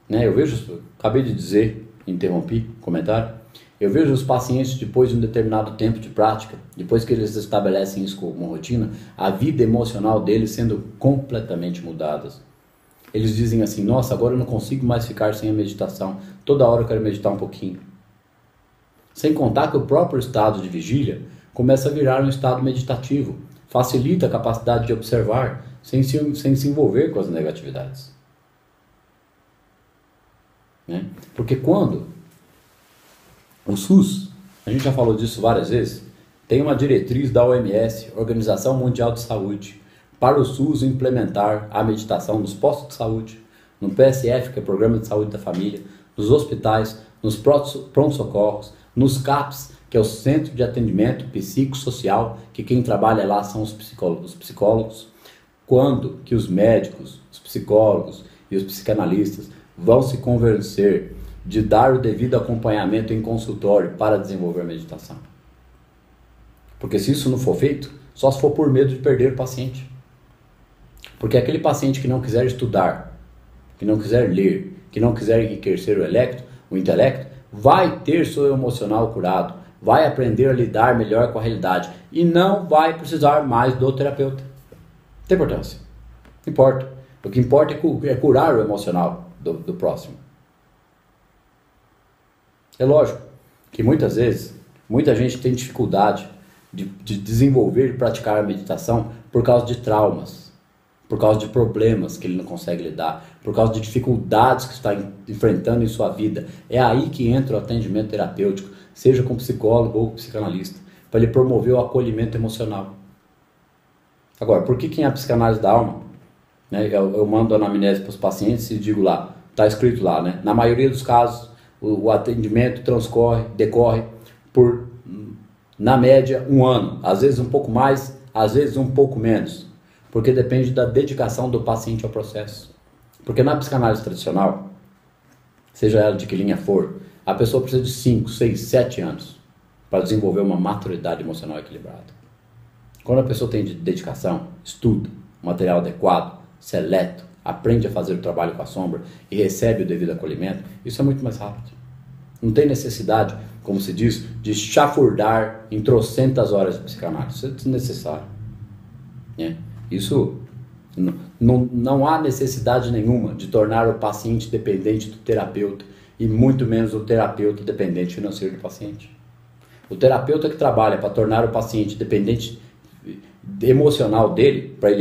Speaker 1: Eu vejo, acabei de dizer, interrompi o comentário, eu vejo os pacientes depois de um determinado tempo de prática, depois que eles estabelecem isso como rotina, a vida emocional deles sendo completamente mudadas. Eles dizem assim, nossa, agora eu não consigo mais ficar sem a meditação, toda hora eu quero meditar um pouquinho. Sem contar que o próprio estado de vigília começa a virar um estado meditativo, facilita a capacidade de observar, sem se envolver com as negatividades. Porque quando o SUS, a gente já falou disso várias vezes, tem uma diretriz da OMS, Organização Mundial de Saúde, para o SUS implementar a meditação nos postos de saúde, no PSF, que é o Programa de Saúde da Família, nos hospitais, nos pronto-socorros, nos CAPs, que é o Centro de Atendimento Psicossocial, que quem trabalha lá são os psicólogos. Quando que os médicos, os psicólogos e os psicanalistas vão se convencer de dar o devido acompanhamento em consultório para desenvolver a meditação? Porque se isso não for feito, só se for por medo de perder o paciente. Porque aquele paciente que não quiser estudar, que não quiser ler, que não quiser enriquecer o intelecto, vai ter seu emocional curado, vai aprender a lidar melhor com a realidade e não vai precisar mais do terapeuta. Não tem importância. Não importa. O que importa é curar o emocional do próximo. É lógico que muitas vezes, muita gente tem dificuldade de desenvolver e praticar a meditação por causa de traumas, por causa de problemas que ele não consegue lidar, por causa de dificuldades que está enfrentando em sua vida. É aí que entra o atendimento terapêutico, seja com psicólogo ou psicanalista, para ele promover o acolhimento emocional. Agora, por que quem é a psicanálise da alma? Né, eu mando a anamnese para os pacientes e digo lá, está escrito lá, né? Na maioria dos casos, o atendimento decorre por, na média, 1 ano. Às vezes um pouco mais, às vezes um pouco menos. Porque depende da dedicação do paciente ao processo. Porque na psicanálise tradicional, seja ela de que linha for, a pessoa precisa de 5, 6, 7 anos para desenvolver uma maturidade emocional equilibrada. Quando a pessoa tem dedicação, estuda, material adequado, seleto, aprende a fazer o trabalho com a sombra e recebe o devido acolhimento, isso é muito mais rápido. Não tem necessidade, como se diz, de chafurdar em trocentas horas de psicanálise. Isso é desnecessário. Né? Isso não há necessidade nenhuma de tornar o paciente dependente do terapeuta e muito menos o terapeuta dependente financeiro do paciente. O terapeuta que trabalha para tornar o paciente dependente emocional dele, para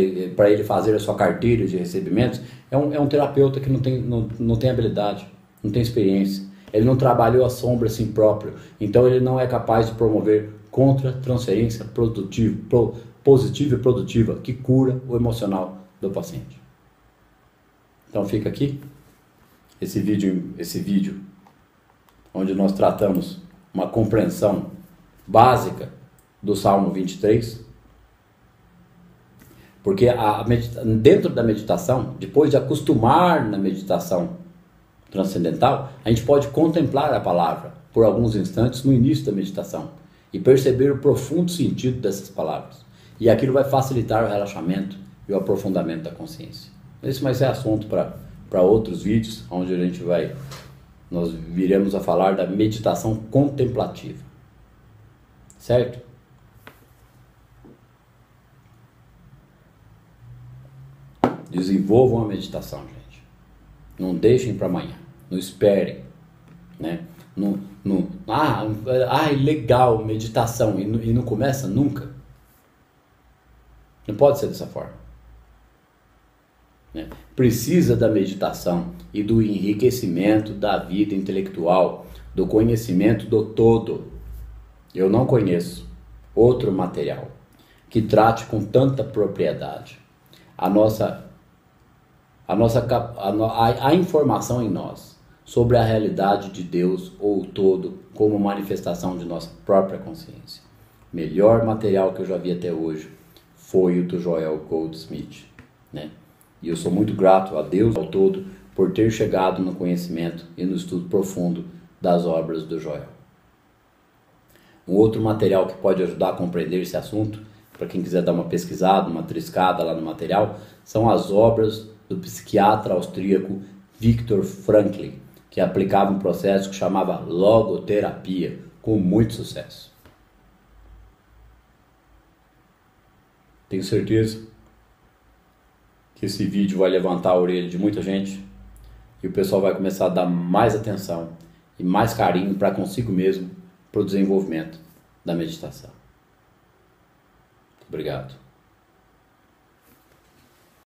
Speaker 1: ele fazer a sua carteira de recebimentos, é um terapeuta que não tem habilidade, não tem experiência. Ele não trabalhou a sombra assim próprio, então ele não é capaz de promover contra-transferência positiva e produtiva que cura o emocional do paciente. Então fica aqui esse vídeo onde nós tratamos uma compreensão básica do Salmo 23, porque dentro da meditação, depois de acostumar na meditação transcendental, a gente pode contemplar a palavra por alguns instantes no início da meditação e perceber o profundo sentido dessas palavras. E aquilo vai facilitar o relaxamento e o aprofundamento da consciência. Esse vai ser assunto para outros vídeos, onde nós viremos a falar da meditação contemplativa. Certo? Desenvolvam a meditação, gente. Não deixem para amanhã. Não esperem. Né? Legal, meditação. E não começa nunca. Não pode ser dessa forma. Né? Precisa da meditação e do enriquecimento da vida intelectual, do conhecimento do todo. Eu não conheço outro material que trate com tanta propriedade a informação em nós sobre a realidade de Deus ou o todo como manifestação de nossa própria consciência. Melhor material que eu já vi até hoje foi o do Joel Goldsmith, né? E eu sou muito grato a Deus ao todo por ter chegado no conhecimento e no estudo profundo das obras do Joel. Um outro material que pode ajudar a compreender esse assunto, para quem quiser dar uma pesquisada, uma triscada lá no material, são as obras do psiquiatra austríaco Viktor Frankl, que aplicava um processo que chamava logoterapia, com muito sucesso. Tenho certeza que esse vídeo vai levantar a orelha de muita gente e o pessoal vai começar a dar mais atenção e mais carinho para consigo mesmo, para o desenvolvimento da meditação. Obrigado.